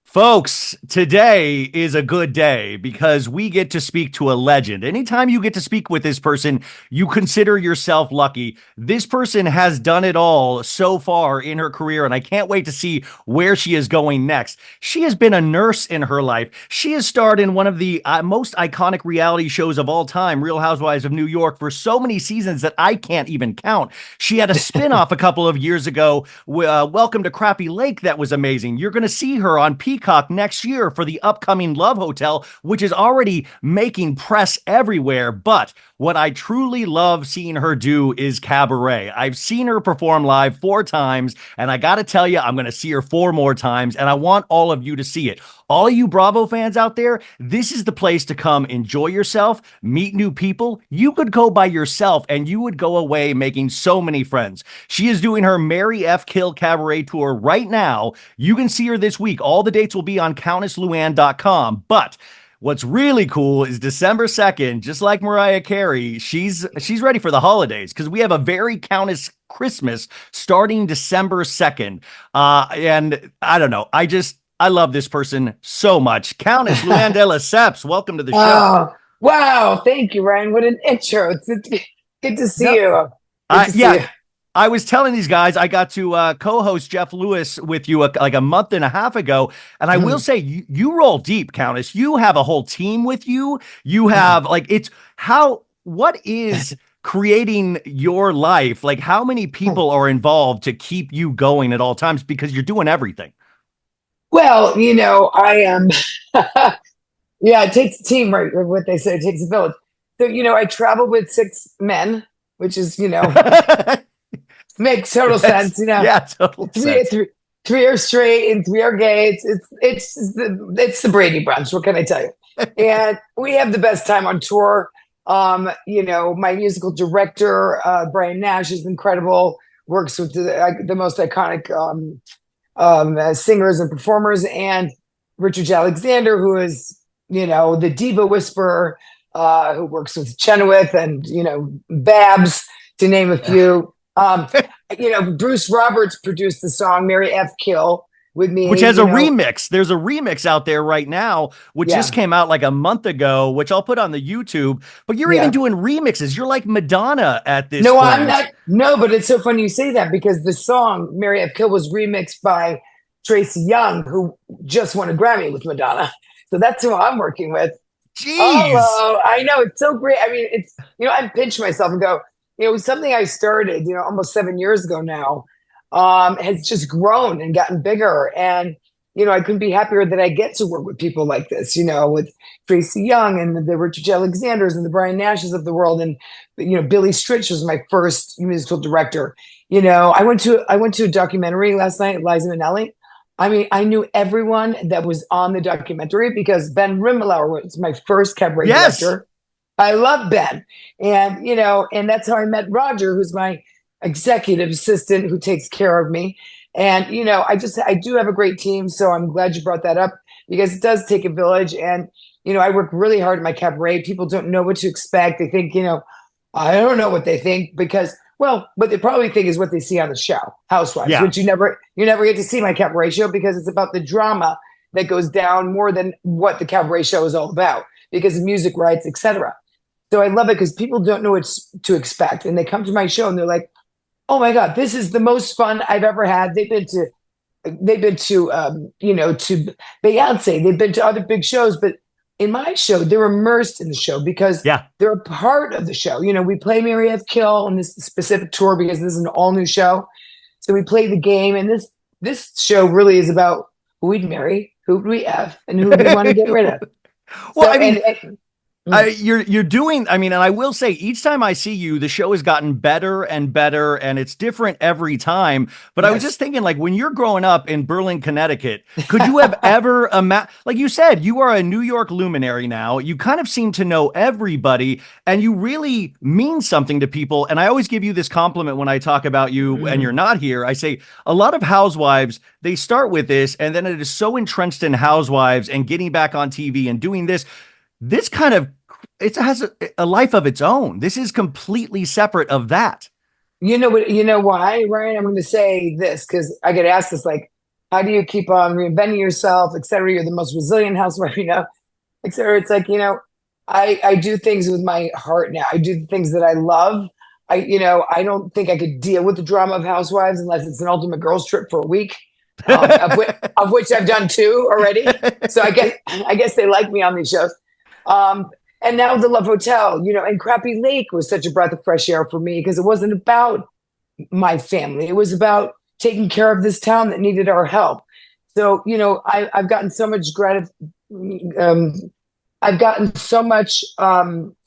Folks, today is a good day because we get to speak to a legend. Anytime you get to speak with this person, you consider yourself lucky. This person has done it all so far in her career, and I can't wait to see where she is going next. She has been a nurse in her life. She has starred in one of the most iconic reality shows of all time, Real Housewives of New York, for so many seasons that I can't even count. She had a spinoff a couple of years ago, Welcome to Crappy Lake, that was amazing. You're going to see her on Peacock next year for the upcoming Love Hotel, which is already making press everywhere. But what I truly love seeing her do is cabaret. I've seen her perform live 4 times, and I got to tell you, I'm going to see her 4 more times, and I want all of you to see it. All of you Bravo fans out there, this is the place to come enjoy yourself, meet new people. You could go by yourself and you would go away making so many friends. She is doing her Mary F. Kill Cabaret Tour right now. You can see her this week. All the dates will be on CountessLuann.com. But what's really cool is December 2nd, just like Mariah Carey, she's ready for the holidays because we have a very Countess Christmas starting December 2nd. And I don't know. I love this person so much. Countess Luann de Lesseps, welcome to the show. Oh, wow. Thank you, Ryan. What an intro. It's good to see No, you. Good to see you. I was telling these guys I got to co-host Jeff Lewis with you like a month and a half ago, and I will say you roll deep, Countess. You have a whole team with you. You have what is creating your life? Like, how many people are involved to keep you going at all times because you're doing everything? Well, I am. Yeah, it takes a team, right? What they say, it takes a village. So, I travel with 6 men, which is, makes total sense. Yeah, total three, sense. three, three are straight and 3 are gay. It's the Brady Bunch. What can I tell you? And we have the best time on tour. My musical director, Brian Nash, is incredible. Works with the most iconic singers and performers, and Richard Alexander, who is, the diva whisperer, who works with Chenoweth and, Babs, to name a few. Bruce Roberts produced the song Mary F. Kill with me. Which has a remix. There's a remix out there right now, which just came out like a month ago, which I'll put on the YouTube. But you're even doing remixes. You're like Madonna at this No, point. I'm not. No, but it's so funny you say that because the song Mary F. Kill was remixed by Tracy Young, who just won a Grammy with Madonna. So that's who I'm working with. Jeez. Oh, I know. It's so great. I mean, I pinch myself and go, something I started, almost 7 years ago now, has just grown and gotten bigger. And, I couldn't be happier that I get to work with people like this, with Tracy Young and the Richard Alexanders and the Brian Nashes of the world. And, Billy Stritch was my first musical director. I went to a documentary last night, Liza Minnelli. I mean, I knew everyone that was on the documentary because Ben Rimmelauer was my first cabaret director. I love Ben. And, and that's how I met Roger, who's my executive assistant who takes care of me. And, I do have a great team. So I'm glad you brought that up because it does take a village. And, I work really hard in my cabaret. People don't know what to expect. They think, I don't know what they think because, well, what they probably think is what they see on the show, Housewives, which you never get to see my cabaret show because it's about the drama that goes down more than what the cabaret show is all about because of music rights, etc. So I love it because people don't know what to expect. And they come to my show and they're like, oh my God, this is the most fun I've ever had. They've been to to Beyonce. They've been to other big shows, but in my show, they're immersed in the show because they're a part of the show. We play Mary F. Kill on this specific tour because this is an all new show. So we play the game. And this show really is about who we'd marry, who we F, and who we want to get rid of. Well, you're doing, and I will say each time I see you, the show has gotten better and better and it's different every time. But I was just thinking, like, when you're growing up in Berlin, Connecticut, could you have ever like you said, you are a New York luminary now. You kind of seem to know everybody and you really mean something to people. And I always give you this compliment when I talk about you and you're not here. I say a lot of housewives, they start with this and then it is so entrenched in housewives and getting back on TV and doing this. This kind of it has a life of its own. This is completely separate of that. You know what? You know why, Ryan? I'm going to say this because I get asked this, like, How do you keep on reinventing yourself, et cetera? You're the most resilient housewife, et cetera. It's like, I do things with my heart now. I do the things that I love. I don't think I could deal with the drama of Housewives unless it's an ultimate girls trip for a week, of which I've done two already. So I guess they like me on these shows. Um, and now the Love Hotel, and Crappy Lake was such a breath of fresh air for me because it wasn't about my family. It was about taking care of this town that needed our help. So, I've gotten so much um, I've gotten so much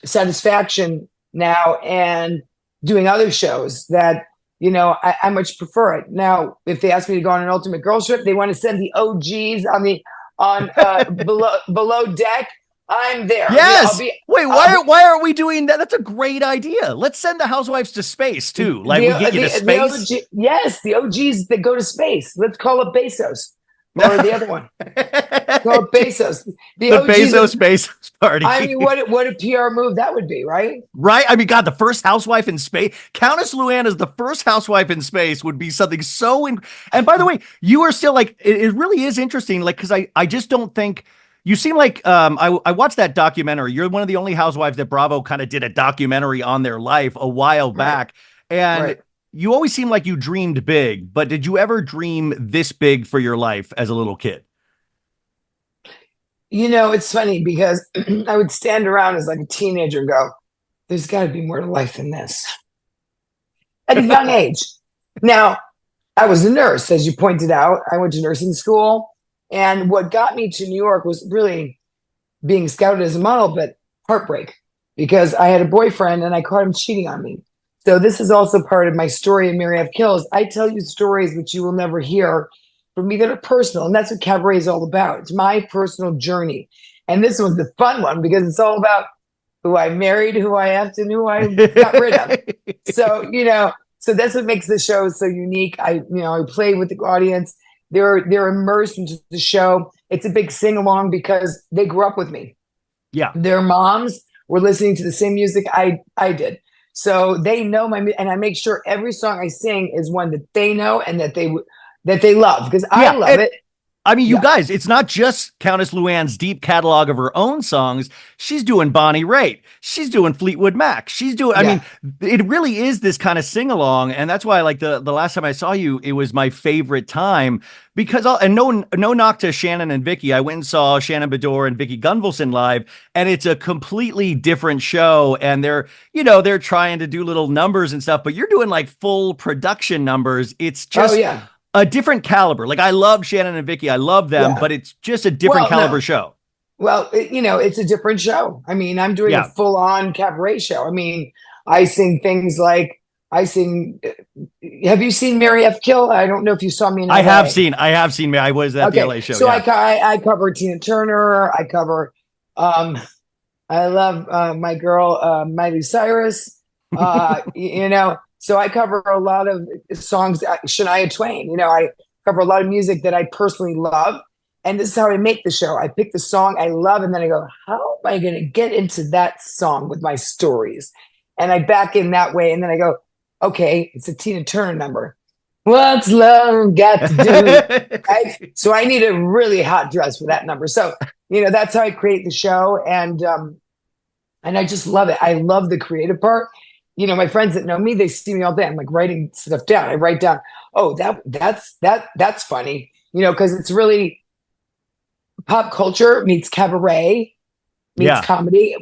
satisfaction now and doing other shows that, I much prefer it. Now, if they ask me to go on an ultimate girls trip, they want to send the OGs on below deck. I'm there. Yes. Wait, why aren't we doing that? That's a great idea. Let's send the housewives to space too. Like we get you to space. Yes, the OGs that go to space. Let's call it Bezos. Or the other one. Call it Bezos. The Bezos party. I mean, what a PR move that would be, right? Right? I mean, God, the first housewife in space. Countess Luann is the first housewife in space would be something so. And by the way, you are still like, it really is interesting. Like, because I just don't think. You seem like I watched that documentary. You're one of the only housewives that Bravo kind of did a documentary on their life a while back. And you always seem like you dreamed big, but did you ever dream this big for your life as a little kid? It's funny because I would stand around as like a teenager and go, there's got to be more to life than this at a young age. Now, I was a nurse, as you pointed out. I went to nursing school. And what got me to New York was really being scouted as a model, but heartbreak because I had a boyfriend and I caught him cheating on me. So this is also part of my story in Mary F. Kills. I tell you stories which you will never hear from me that are personal. And that's what Cabaret is all about. It's my personal journey. And this was the fun one because it's all about who I married, who I effed, and who I got rid of. So, so that's what makes the show so unique. I play with the audience. They're immersed into the show. It's a big sing along because they grew up with me. Yeah, their moms were listening to the same music I did, so they know and I make sure every song I sing is one that they know and that they love because I love it. I mean, you guys, it's not just Countess Luann's deep catalog of her own songs. She's doing Bonnie Raitt. She's doing Fleetwood Mac. She's doing, I mean, it really is this kind of sing along. And that's why, like, the last time I saw you, it was my favorite time because, and no knock to Shannon and Vicky. I went and saw Shannon Beador and Vicky Gunvalson live, and it's a completely different show. And they're trying to do little numbers and stuff, but you're doing like full production numbers. It's just, a different caliber. Like I love Shannon and Vicky. I love them, but it's just a different caliber show. Well, it's a different show. I mean, I'm doing a full on cabaret show. I mean, I sing things like have you seen Mary F. Kill? I don't know if you saw me in LA. I have seen Mary. I was at the LA show. So I cover Tina Turner. I cover, I love my girl, Miley Cyrus, So I cover a lot of songs, Shania Twain. I cover a lot of music that I personally love. And this is how I make the show. I pick the song I love, and then I go, how am I going to get into that song with my stories? And I back in that way. And then I go, okay, it's a Tina Turner number. What's love got to do? Right? So I need a really hot dress for that number. So, that's how I create the show. And I just love it. I love the creative part. My friends that know me, they see me all day. I'm like writing stuff down. I write down, oh, that's funny, because it's really pop culture meets cabaret, meets comedy,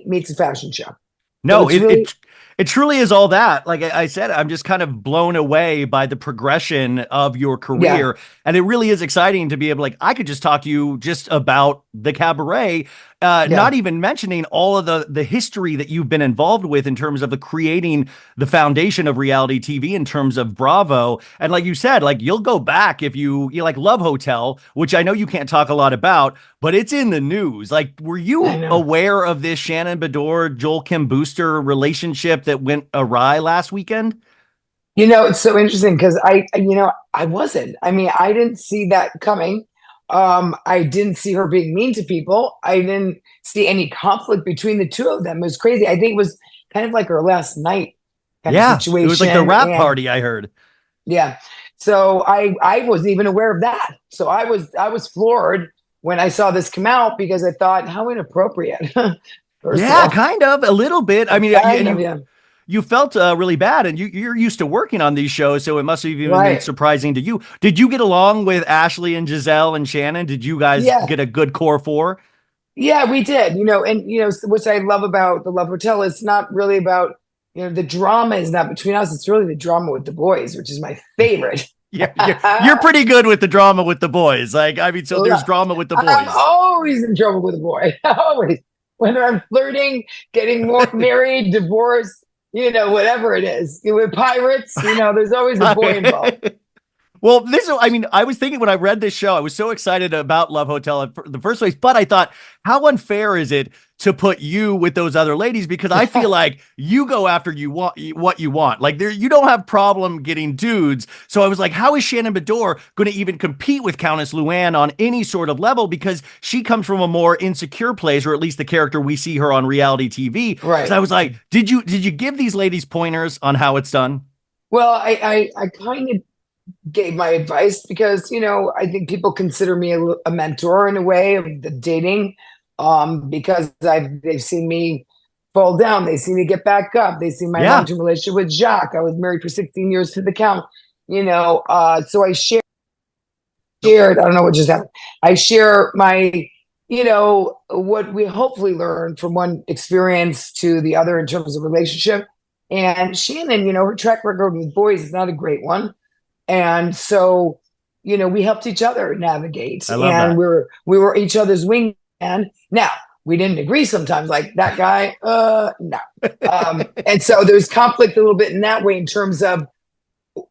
meets a fashion show. No, it truly is all that. Like I said, I'm just kind of blown away by the progression of your career. And it really is exciting to be able, like, I could just talk to you just about the cabaret, not even mentioning all of the history that you've been involved with in terms of the creating the foundation of reality TV in terms of Bravo. And like you said, like you'll go back if you like Love Hotel, which I know you can't talk a lot about, but it's in the news. Like, were you aware of this Shannon Beador, Joel Kim Booster relationship that went awry last weekend? It's so interesting because I wasn't. I mean, I didn't see that coming. I didn't see her being mean to people. I didn't see any conflict between the two of them. It was crazy. I think it was kind of like her last night kind of situation. It was like the rap party, I heard. Yeah. So I wasn't even aware of that. So I was floored when I saw this come out because I thought, how inappropriate. First of Yeah, all, kind of a little bit. I mean, kind of, yeah. you felt really bad, and you're used to working on these shows, so it must have even been Right. surprising to you. Did you get along with Ashley and Giselle and Shannon? Did you guys Yeah. get a good core four? Yeah, we did, and which I love about the Love Hotel. It's not really about, the drama is not between us. It's really the drama with the boys, which is my favorite. Yeah, you're pretty good with the drama with the boys. Like, I mean, so there's drama with the I'm boys. always in trouble with a boy. Always. Whether I'm flirting, getting more married, divorced, whatever it is. With pirates, there's always a boy involved. Well, I mean, I was thinking when I read this show, I was so excited about Love Hotel in the first place, but I thought, how unfair is it to put you with those other ladies? Because I feel like you go after what you want. Like you don't have problem getting dudes. So I was like, how is Shannon Bedore going to even compete with Countess Luann on any sort of level? Because she comes from a more insecure place, or at least the character we see her on reality TV. So Right. I was like, did you give these ladies pointers on how it's done? Well, I kind of gave my advice because I think people consider me a mentor in a way of the dating, because they've seen me fall down, they see me get back up, they see my Yeah. long-term relationship with Jacques. I was married for 16 years to the Count, so I shared, I don't know what just happened. I share my, what we hopefully learn from one experience to the other in terms of relationship. And Shannon, her track record with boys is not a great one. And so, we helped each other navigate, I love and that. we were each other's wingman. Now, we didn't agree sometimes, like that guy, no. And so there's conflict a little bit in that way in terms of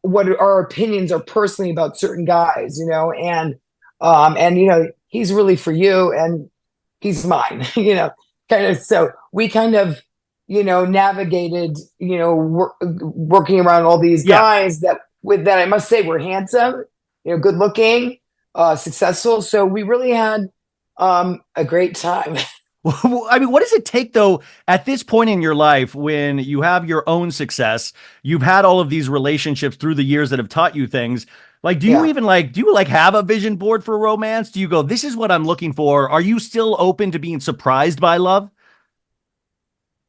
what our opinions are personally about certain guys, and he's really for you and he's mine, kind of. So we kind of, navigated, working around all these Yeah. guys that I must say were handsome, good looking, successful. So we really had a great time. Well, I mean, what does it take though at this point in your life when you have your own success, you've had all of these relationships through the years that have taught you things. Like, Yeah. do you like have a vision board for romance? Do you go, this is what I'm looking for? Are you still open to being surprised by love?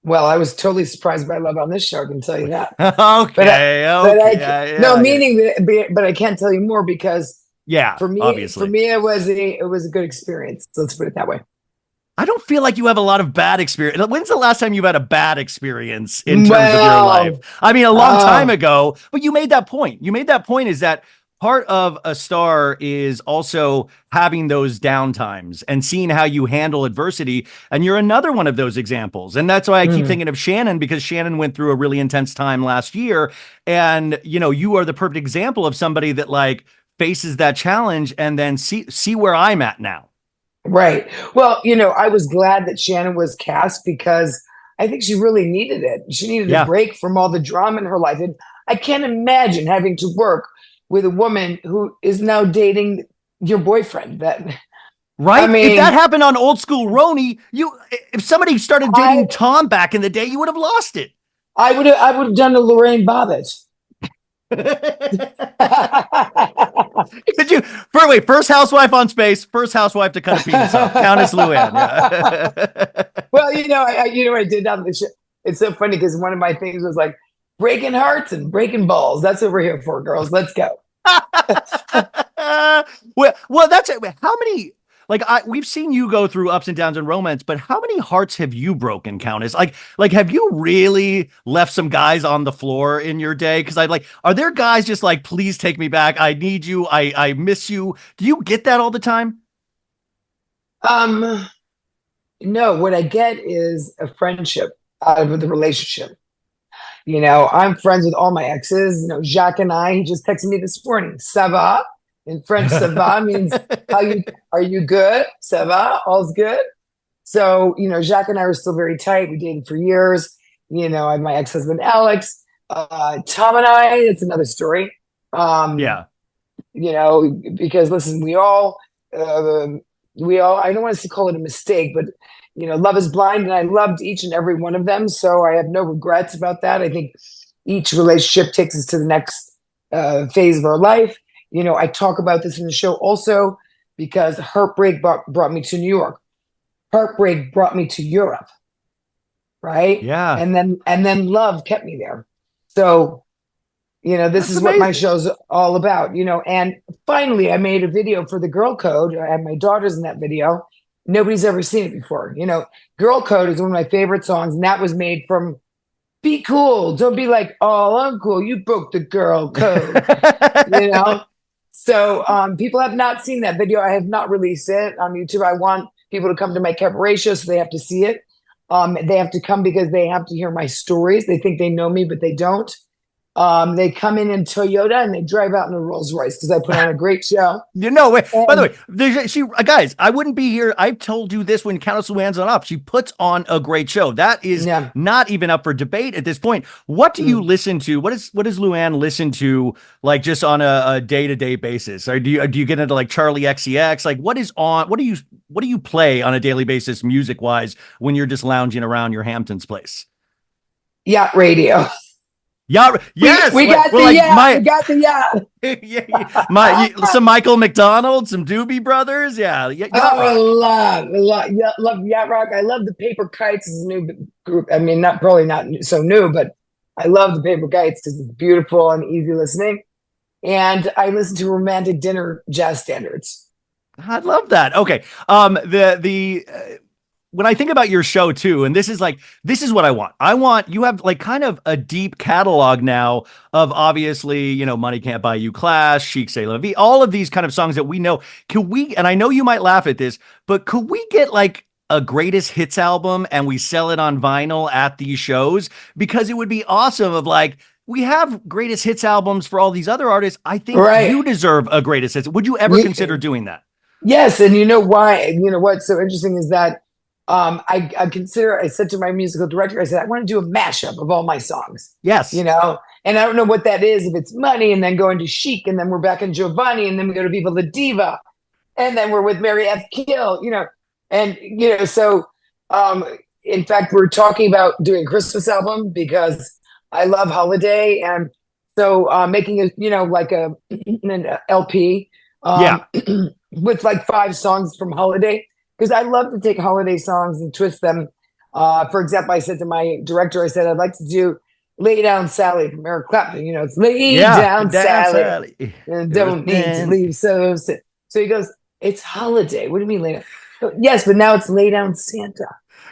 Well, I was totally surprised by love on this show. I can tell you that. But I, Okay, but okay, I no, yeah. meaning that, but I can't tell you more because Yeah, for obviously. me, it was a good experience. Let's put it that way. I don't feel like you have a lot of bad experience. When's the last time you've had a bad experience in terms of your life? Well, I mean, a long time oh, ago, but you made that point. You made that point is that part of a star is also having those downtimes and seeing how you handle adversity. And you're another one of those examples. And that's why I keep mm, thinking of Shannon, because Shannon went through a really intense time last year. And, you are the perfect example of somebody that like faces that challenge and then see where I'm at now. right. Well, I was glad that Shannon was cast because I think she really needed it. She needed a Yeah. break from all the drama in her life, and I can't imagine having to work with a woman who is now dating your boyfriend. I Right? If that mean, happened on old school Roni, if somebody started I dating Tom back in the day, you would have lost it. I would have done a Lorraine Bobbitt. Could you wait, first housewife on space, first housewife to cut a penis off. Countess Luann. Yeah. Well, I did on the show. It's so funny because one of my things was like breaking hearts and breaking balls. That's what we're here for, girls. Let's go. well, that's it. How many? Like we've seen you go through ups and downs in romance, but how many hearts have you broken, Countess? Like, have you really left some guys on the floor in your day? Because are there guys just like, please take me back. I need you. I miss you. Do you get that all the time? Um, no, what I get is a friendship out of the relationship. I'm friends with all my exes. Jacques and I, he just texted me this morning. Ça va? In French, ça va means are you good? Ça va? All's good. So, Jacques and I were still very tight. We dated for years. I had my ex-husband Alex. Tom and I, it's another story. Um, Yeah. because listen, I don't want to call it a mistake, but love is blind, and I loved each and every one of them. So I have no regrets about that. I think each relationship takes us to the next phase of our life. I talk about this in the show also because heartbreak brought me to New York. Heartbreak brought me to Europe, right? Yeah. And then love kept me there. So, this That's is what my amazing. show's all about, and finally I made a video for the Girl Code. I had my daughters in that video. Nobody's ever seen it before. Girl Code is one of my favorite songs, and that was made from be cool. Don't be like, oh, I'm cool. You broke the girl code, you know? So people have not seen that video. I have not released it on YouTube. I want people to come to my cabaret show, so they have to see it. They have to come because they have to hear my stories. They think they know me, but they don't. They come in Toyota and they drive out in a Rolls Royce because I put on a great show. Wait. By the And way, guys, I wouldn't be here. I've told you this when Countess Luann's on up. She puts on a great show. That is yeah, not even up for debate at this point. What do you mm. listen to? What does Luann listen to, like, just on a day-to-day basis? Or do you get into like Charlie XCX? Like, what do you play on a daily basis music wise when you're just lounging around your Hamptons place? Yacht radio. Yeah, yes. We got the like yacht. We got the yacht. some Michael McDonald, some Doobie Brothers. Yeah, Yacht Oh, I Rock. love Yacht Rock. I love the Paper Kites as a new group. I mean, probably not so new, but I love the Paper Kites because it's beautiful and easy listening. And I listen to romantic dinner jazz standards. I love that. Okay. The when I think about your show too, and this is what I want. I want you have like kind of a deep catalog now of obviously, Money Can't Buy You Class, Chic C'est La Vie, all of these kind of songs that we know. Can we, and I know you might laugh at this, but could we get like a greatest hits album and we sell it on vinyl at these shows? Because it would be awesome of like, we have greatest hits albums for all these other artists. I think Right. you deserve a greatest hits. Would you ever consider doing that? Yes, and you know why? You know what's so interesting is that I said to my musical director, I said, I want to do a mashup of all my songs, Yes. and I don't know what that is, if it's Money and then going to Chic and then we're back in Giovanni and then we go to Viva La Diva and then we're with Mary F. Kill, and, so in fact, we're talking about doing a Christmas album because I love holiday. And so making like an LP Yeah. with like 5 songs from holiday because I love to take holiday songs and twist them. For example, I said to my director, I said, I'd like to do Lay Down Sally from Eric Clapton. It's Lay Down Sally and don't need to leave. So he goes, it's holiday. What do you mean lay down? Yes, but now it's Lay Down Santa.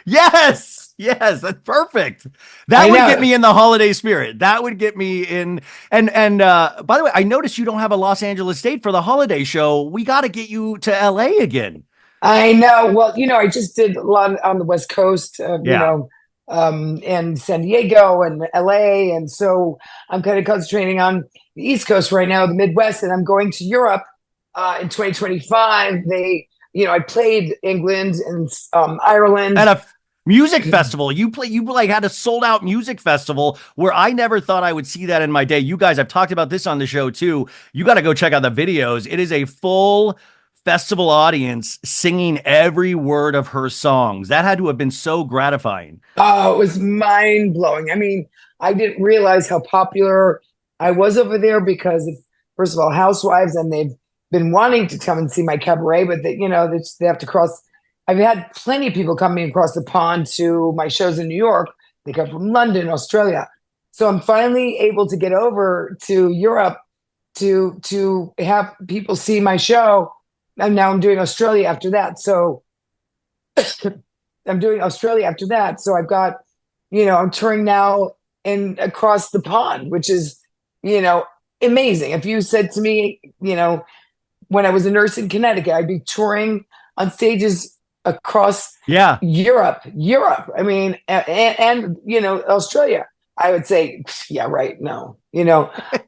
Yes, that's perfect. That would get me in the holiday spirit. That would get me in. And by the way, I noticed you don't have a Los Angeles date for the holiday show. We got to get you to LA again. I know. Well, I just did a lot on the West Coast, Yeah. and San Diego and LA. And so I'm kind of concentrating on the East Coast right now, the Midwest, and I'm going to Europe in 2025. I played England and Ireland. At a music festival. You like had a sold out music festival where I never thought I would see that in my day. You guys, I've talked about this on the show too. You got to go check out the videos. It is a full festival audience singing every word of her songs. That had to have been so gratifying. Oh, it was mind blowing. I mean, I didn't realize how popular I was over there because of, first of all, Housewives, and they've been wanting to come and see my cabaret, but they have to cross. I've had plenty of people coming across the pond to my shows in New York. They come from London, Australia. So I'm finally able to get over to Europe to have people see my show. And now I'm doing Australia after that. So I'm doing Australia after that. So I've got, I'm touring now and across the pond, which is, amazing. If you said to me, when I was a nurse in Connecticut, I'd be touring on stages across Europe. I mean, and Australia. I would say, yeah, right. No,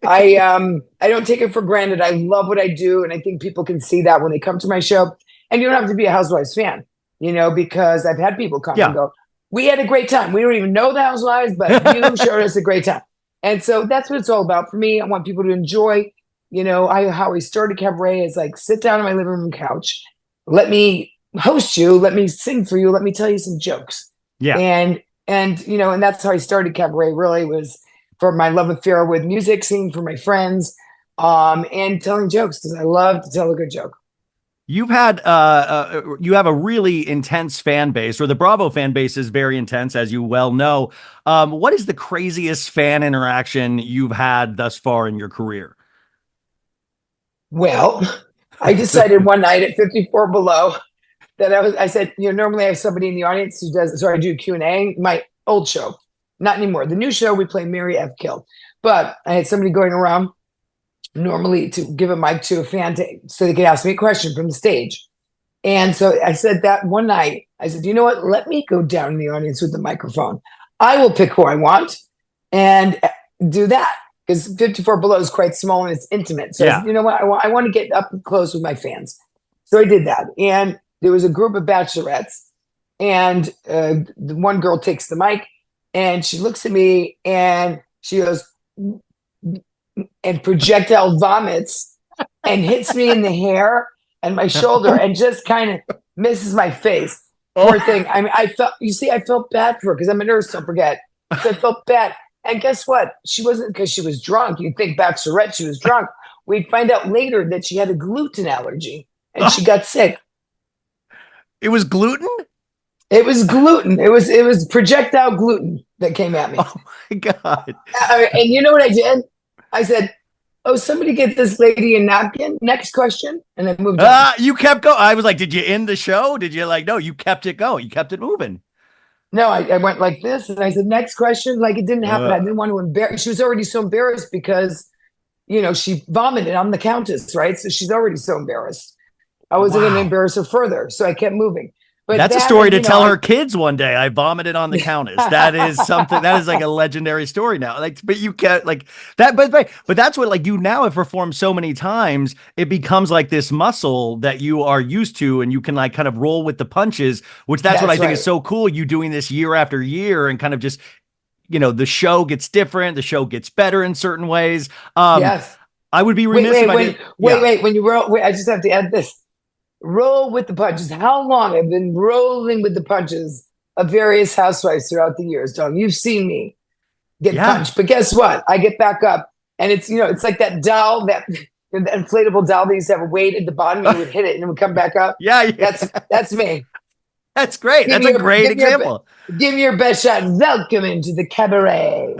I don't take it for granted. I love what I do, and I think people can see that when they come to my show. And you don't have to be a Housewives fan, because I've had people come and go, "We had a great time. We don't even know the Housewives, but you showed us a great time." And so that's what it's all about for me. I want people to enjoy. How I started cabaret is like sit down on my living room couch, let me host you, let me sing for you, let me tell you some jokes. Yeah. And that's how I started cabaret. Really was for my love affair with music, singing for my friends. and telling jokes because I love to tell a good joke. You have a really intense fan base, or the Bravo fan base is very intense, as you well know. What is the craziest fan interaction you've had thus far in your career? Well, I decided one night at 54 Below that I said, normally I have somebody in the audience who does, so I do Q&A, my old show, not anymore. The new show, we play Mary F. Kill. But I had somebody going around normally to give a mic to a fan so they could ask me a question from the stage. And so I said that one night, I said, you know what? Let me go down in the audience with the microphone. I will pick who I want and do that. Because 54 Below is quite small and it's intimate. So, you know what? I want to get up close with my fans. So I did that. And there was a group of bachelorettes. And the one girl takes the mic and she looks at me and she goes, and projectile vomits and hits me in the hair and my shoulder and just kind of misses my face. Poor thing. I mean, I felt bad for her because I'm a nurse, don't forget. So I felt bad. And guess what? She wasn't because she was drunk. You'd think bachelorette, she was drunk. We'd find out later that she had a gluten allergy and she got sick. It was gluten? It was gluten. It was projectile gluten that came at me. Oh my God. And you know what I did? I said, oh, somebody get this lady a napkin. Next question. And I moved on. You kept going. I was like, did you end the show? Did you no, you kept it going. You kept it moving. No, I went like this and I said, next question. Like it didn't happen. I didn't want to embarrass. She was already so embarrassed because, she vomited on the Countess, right? So she's already so embarrassed. I wasn't going to embarrass her further. So I kept moving. But that's a story to tell her kids one day. I vomited on the Countess. That is something that is like a legendary story now. Like, but you can't like that. But that's what like you now have performed so many times. It becomes like this muscle that you are used to, and you can like kind of roll with the punches. Which that's what I think is so cool. You doing this year after year, and kind of just the show gets different. The show gets better in certain ways. Yes. I would be remiss if I didn't. Wait. When you roll, I just have to add this. Roll with the punches. How long I've been rolling with the punches of various housewives throughout the years, Don. You've seen me get punched, but guess what? I get back up, and it's it's like that doll, that the inflatable doll that used to have a weight at the bottom. You would hit it, and it would come back up. Yeah. That's me. That's great. That's a great example. Give me your best shot. Welcome into the cabaret.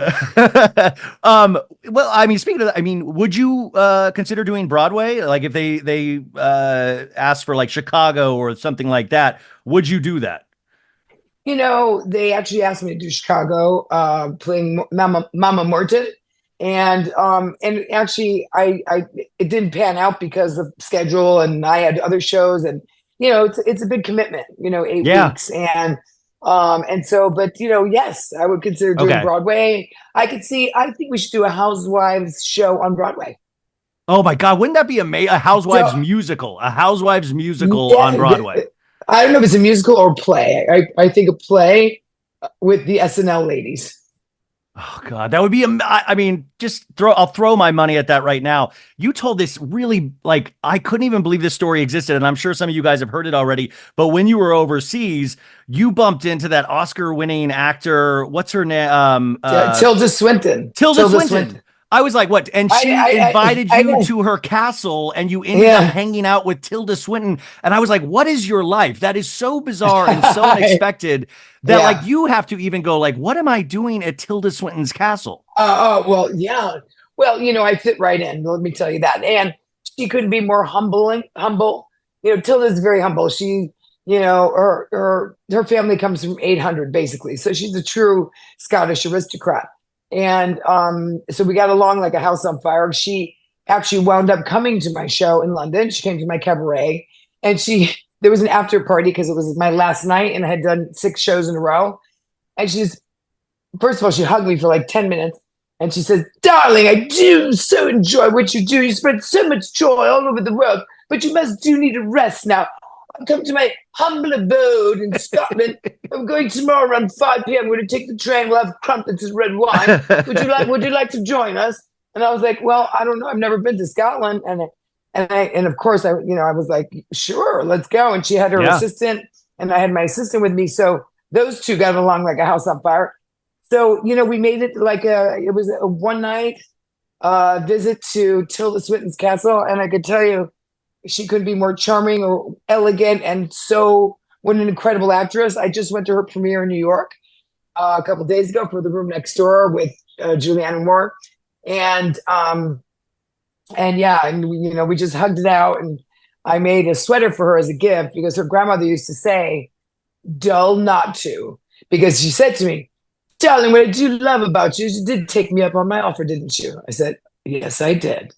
Well, I mean, speaking of that, I mean, would you consider doing Broadway? Like if they asked for like Chicago or something like that, would you do that? They actually asked me to do Chicago, playing Mama Morton. And actually I it didn't pan out because of schedule and I had other shows and it's a big commitment, 8 weeks. And so, but yes, I would consider doing Broadway. I think we should do a Housewives show on Broadway. Oh my God. Wouldn't that be amazing? A Housewives musical on Broadway. I don't know if it's a musical or play. I think a play with the SNL ladies. Oh God, that would be, I mean, I'll throw my money at that right now. You told this really, like, I couldn't even believe this story existed. And I'm sure some of you guys have heard it already, but when you were overseas, you bumped into that Oscar winning actor. What's her name? Tilda Swinton. Tilda Swinton. I was like, what? And she invited you to her castle and you ended up hanging out with Tilda Swinton. And I was like, what is your life? That is so bizarre and so unexpected that like you have to even go like, what am I doing at Tilda Swinton's castle? Well, yeah. Well, I fit right in. Let me tell you that. And she couldn't be more humble. Tilda's very humble. She, her family comes from 800 basically. So she's a true Scottish aristocrat. And so we got along like a house on fire. She actually wound up coming to my show in London. She came to my cabaret and there was an after party because it was my last night and I had done 6 shows in a row. And first of all, she hugged me for like 10 minutes and she says, darling, I do so enjoy what you do. You spread so much joy all over the world, but you do need a rest now. I've come to my humble abode in Scotland. I'm going tomorrow around 5 p.m. I'm going to take the train. We'll have crumpets and red wine. Would you like to join us? And I was like, well, I don't know. I've never been to Scotland. And of course I was like, sure, let's go. And she had her assistant and I had my assistant with me. So those two got along like a house on fire. So, we made it like it was a one night visit to Tilda Swinton's castle, and I could tell you, she couldn't be more charming or elegant, and so what an incredible actress. I just went to her premiere in New York a couple of days ago for The Room Next Door with Julianne Moore, and yeah, and we just hugged it out, and I made a sweater for her as a gift because her grandmother used to say, "Dull not to," because she said to me, "Darling, what I do love about you is you did take me up on my offer, didn't you?" I said, "Yes, I did."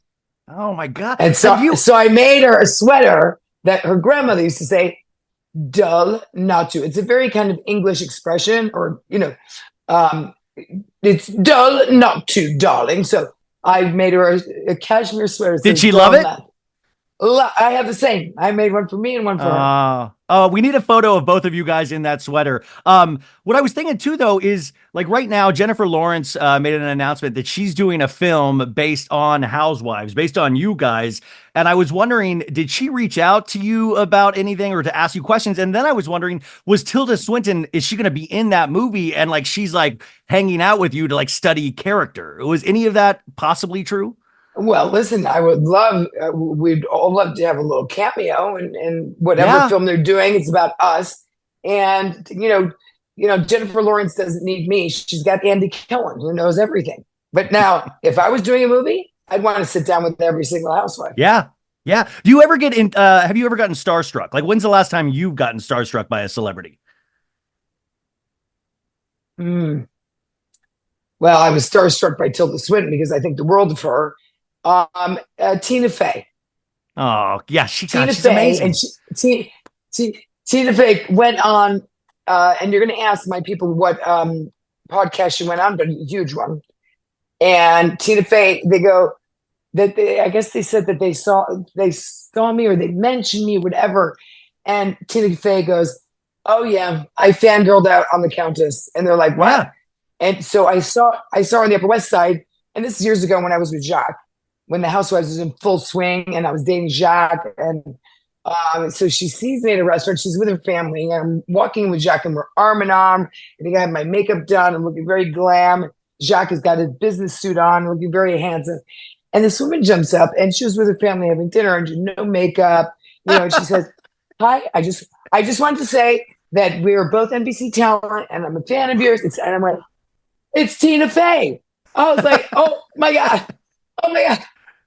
Oh my God. And Have you so I made her a sweater that her grandmother used to say, "Dull not to." It's a very kind of English expression, or um, it's dull not to, darling. So I made her a cashmere sweater that did says she love "Dull it? not." I have the same. I made one for me and one for her. We need a photo of both of you guys in that sweater. What I was thinking too, though, is like right now, Jennifer Lawrence made an announcement that she's doing a film based on Housewives, based on you guys. And I was wondering, did she reach out to you about anything or to ask you questions? And then I was wondering, was Tilda Swinton, is she going to be in that movie? And like, she's like hanging out with you to like study character. Was any of that possibly true? Well, listen, I would love, we'd all love to have a little cameo in whatever Yeah. film they're doing. It's about us. And, Jennifer Lawrence doesn't need me. She's got Andy Cohen, who knows everything. But now, if I was doing a movie, I'd want to sit down with every single housewife. Yeah. Yeah. Do you ever get in, have you ever gotten starstruck? Like, when's the last time you've gotten starstruck by a celebrity? Mm. Well, I was starstruck by Tilda Swinton because I think the world of her. Tina Fey. Oh, yeah. Tina She's Fey and amazing. Tina Fey went on, and you're going to ask my people what podcast she went on, but a huge one. And Tina Fey, they go that I guess they said that they saw me or they mentioned me, whatever. And Tina Fey goes, "Oh yeah, I fangirled out on the Countess," and they're like, "What?" Yeah. And so I saw her on the Upper West Side, and this is years ago when I was with Jacques, when the Housewives was in full swing, and I was dating Jacques, and so she sees me at a restaurant. She's with her family, and I'm walking with Jacques, and we're arm in arm. I think I have my makeup done. I'm looking very glam. Jacques has got his business suit on, looking very handsome. And this woman jumps up, and she was with her family having dinner, and no makeup, and she says, "Hi, I just wanted to say that we're both NBC talent, and I'm a fan of yours." And I'm like, "It's Tina Fey." I was like, "Oh my god, oh my god!"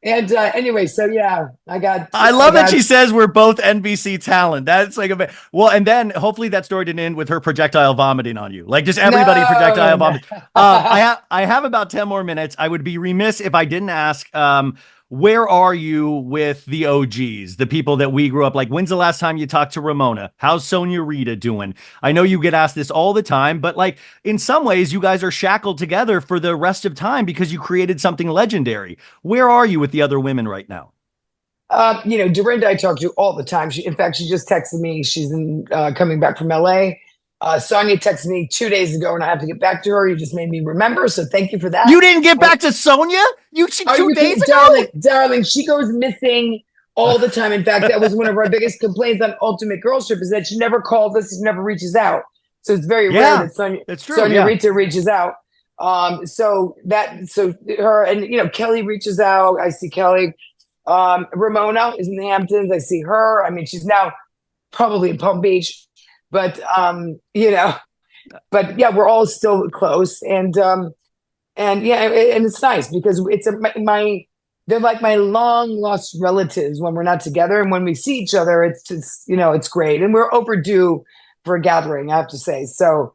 And anyway, so yeah, I I love that got. she says we're both NBC talent. That's like well, and then hopefully that story didn't end with her projectile vomiting on you. Like just everybody No, projectile no. vomit. I have about 10 more minutes. I would be remiss if I didn't ask, where are you with the OGs, the people that we grew up like? When's the last time you talked to Ramona? How's Sonia Rita doing? I know you get asked this all the time, but like in some ways, you guys are shackled together for the rest of time because you created something legendary. Where are you with the other women right now? Dorinda, I talk to all the time. In fact, she just texted me. She's coming back from LA. Sonia texted me 2 days ago, and I have to get back to her. You just made me remember, so thank you for that. You didn't get back to Sonia? She Are two you days kidding, ago? darling? She goes missing all the time. In fact, that was one of our biggest complaints on Ultimate Girls Trip is that she never calls us, she never reaches out. So it's very rare Yeah, that Sonia that's true. Sonia Yeah. Rita reaches out. So her and Kelly reaches out. I see Kelly. Ramona is in the Hamptons. I see her. I mean, she's now probably in Palm Beach, but but yeah, we're all still close, and yeah, and it's nice because my they're like my long lost relatives when we're not together, and when we see each other, it's just it's great, and we're overdue for a gathering, I have to say. So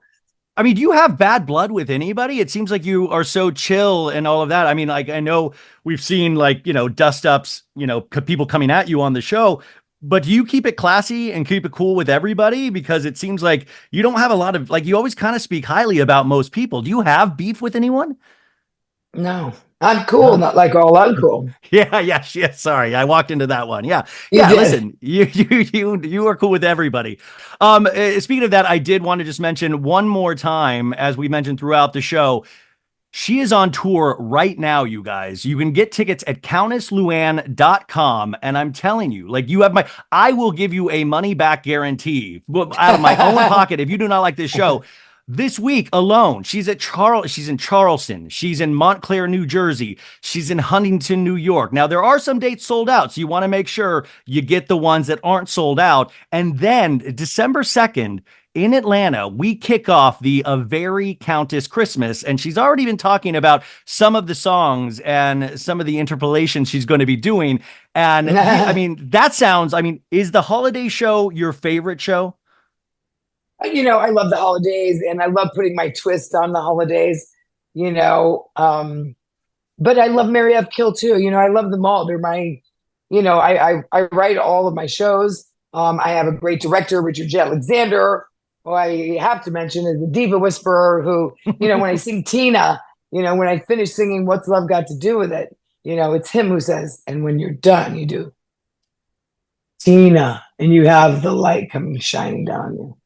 I mean, do you have bad blood with anybody? It seems like you are so chill and all of that. I mean, like, I know we've seen like, dust ups, people coming at you on the show, but do you keep it classy and keep it cool with everybody? Because it seems like you don't have a lot of, like, you always kind of speak highly about most people. Do you have beef with anyone? no, I'm cool, No. not like all uncool. Yeah, yeah, yeah. Sorry, I walked into that one. Yeah, You yeah. did. Listen, you are cool with everybody. Speaking of that, I did want to just mention one more time, as we mentioned throughout the show, she is on tour right now, you guys. You can get tickets at CountessLuann.com. And I'm telling you, like I will give you a money back guarantee out of my own pocket if you do not like this show. This week alone, she's in Charleston, she's in Montclair, New Jersey, she's in Huntington, New York. Now there are some dates sold out, so you want to make sure you get the ones that aren't sold out. And then December 2nd in Atlanta, we kick off the A Very Countess Christmas, and she's already been talking about some of the songs and some of the interpolations she's going to be doing. And I mean, is the holiday show your favorite show? I love the holidays and I love putting my twist on the holidays, you know. But I love Mary F. Kill too. I love them all. They're my, I write all of my shows. I have a great director, Richard J. Alexander, who I have to mention is the diva whisperer who, when I sing Tina, when I finish singing What's Love Got to Do with It, it's him who says, and when you're done, you do Tina, and you have the light coming shining down on you.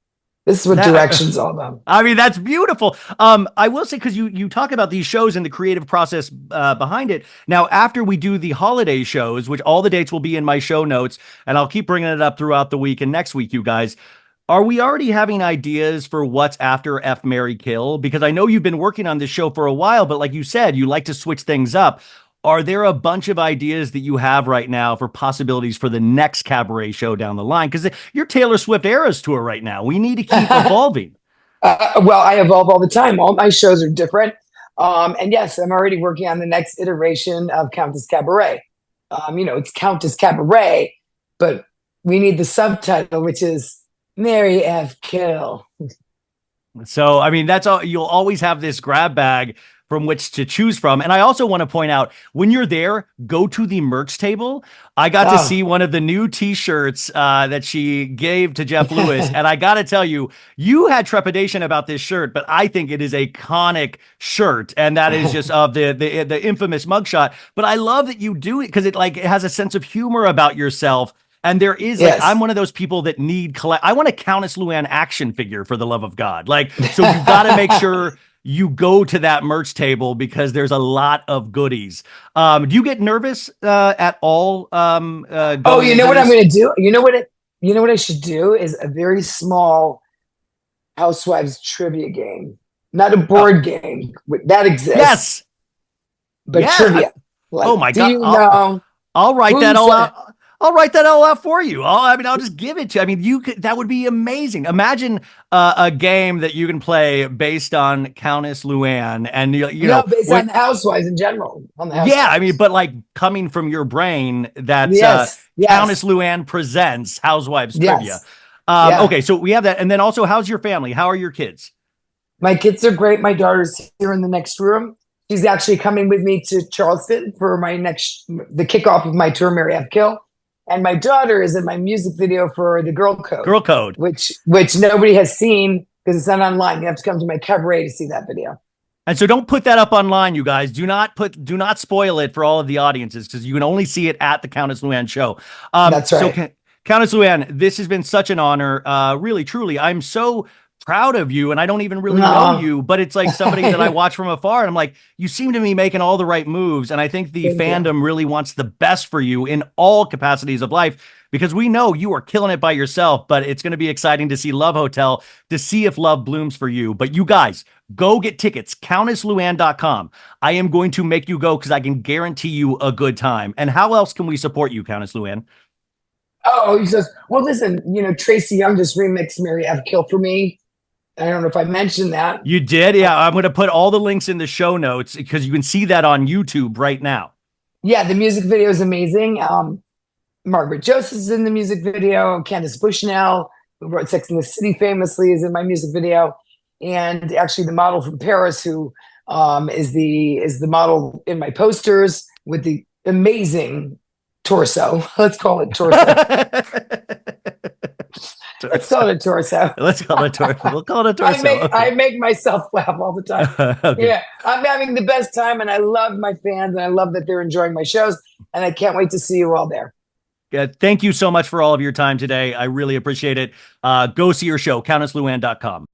This is what direction's all about. I mean, that's beautiful. I will say, because you talk about these shows and the creative process behind it. Now, after we do the holiday shows, which all the dates will be in my show notes, and I'll keep bringing it up throughout the week and next week, you guys, are we already having ideas for what's after F, Marry, Kill? Because I know you've been working on this show for a while, but like you said, you like to switch things up. Are there a bunch of ideas that you have right now for possibilities for the next cabaret show down the line? Because you're Taylor Swift Eras Tour right now. We need to keep evolving. Well, I evolve all the time. All my shows are different. And yes, I'm already working on the next iteration of Countess Cabaret. It's Countess Cabaret, but we need the subtitle, which is Mary F. Kill. So, I mean, that's all. You'll always have this grab bag from which to choose from. And I also want to point out, when you're there, go to the merch table. I got to see one of the new t-shirts that she gave to Jeff Lewis. And I got to tell you, you had trepidation about this shirt, but I think it is a iconic shirt. And that is just of the infamous mugshot. But I love that you do it because it has a sense of humor about yourself. And there is I'm one of those people that I want a Countess Luann action figure, for the love of God. So you got to make sure you go to that merch table because there's a lot of goodies. Do you get nervous at all? What I'm going to do? You know what I should do is a very small Housewives trivia game, not a board game that exists. Yes, but trivia. Oh my God! I'll write that all out. I'll write that all out for you. I'll just give it to you. I mean, that would be amazing. Imagine a game that you can play based on Countess Luann and based on the Housewives in general. Yeah, I mean, but coming from your brain, that's Countess Luann presents Housewives trivia. Okay, so we have that, and then also, how's your family? How are your kids? My kids are great. My daughter's here in the next room. She's actually coming with me to Charleston for the kickoff of my tour, Mary F. Kill. And my daughter is in my music video for the Girl Code. Which nobody has seen because it's not online. You have to come to my cabaret to see that video. And so don't put that up online, you guys. Do not spoil it for all of the audiences because you can only see it at the Countess Luann show. That's right. So Countess Luann, this has been such an honor. Really, truly. I'm so proud of you, and I don't even really know you, but it's like somebody that I watch from afar, and I'm like, you seem to be making all the right moves, and I think the fandom really wants the best for you in all capacities of life, because we know you are killing it by yourself, but it's going to be exciting to see Love Hotel, to see if love blooms for you. But you guys, go get tickets, CountessLuann.com. I am going to make you go because I can guarantee you a good time. And how else can we support you, Countess Luann? Oh, he says, well, listen, Tracy Young just remixed Mary F. Kill for me. I don't know if I mentioned that. You did? Yeah, I'm going to put all the links in the show notes because you can see that on YouTube right now. Yeah, the music video is amazing. Margaret Joseph is in the music video. Candace Bushnell, who wrote Sex and the City famously, is in my music video. And actually the model from Paris, who is the model in my posters with the amazing torso. Let's call it torso. Let's call it a torso. Let's call it a torso. We'll call it a torso. I make myself laugh all the time. Okay. Yeah, I'm having the best time, and I love my fans, and I love that they're enjoying my shows, and I can't wait to see you all there. Thank you so much for all of your time today. I really appreciate it. Go see your show, CountessLuann.com.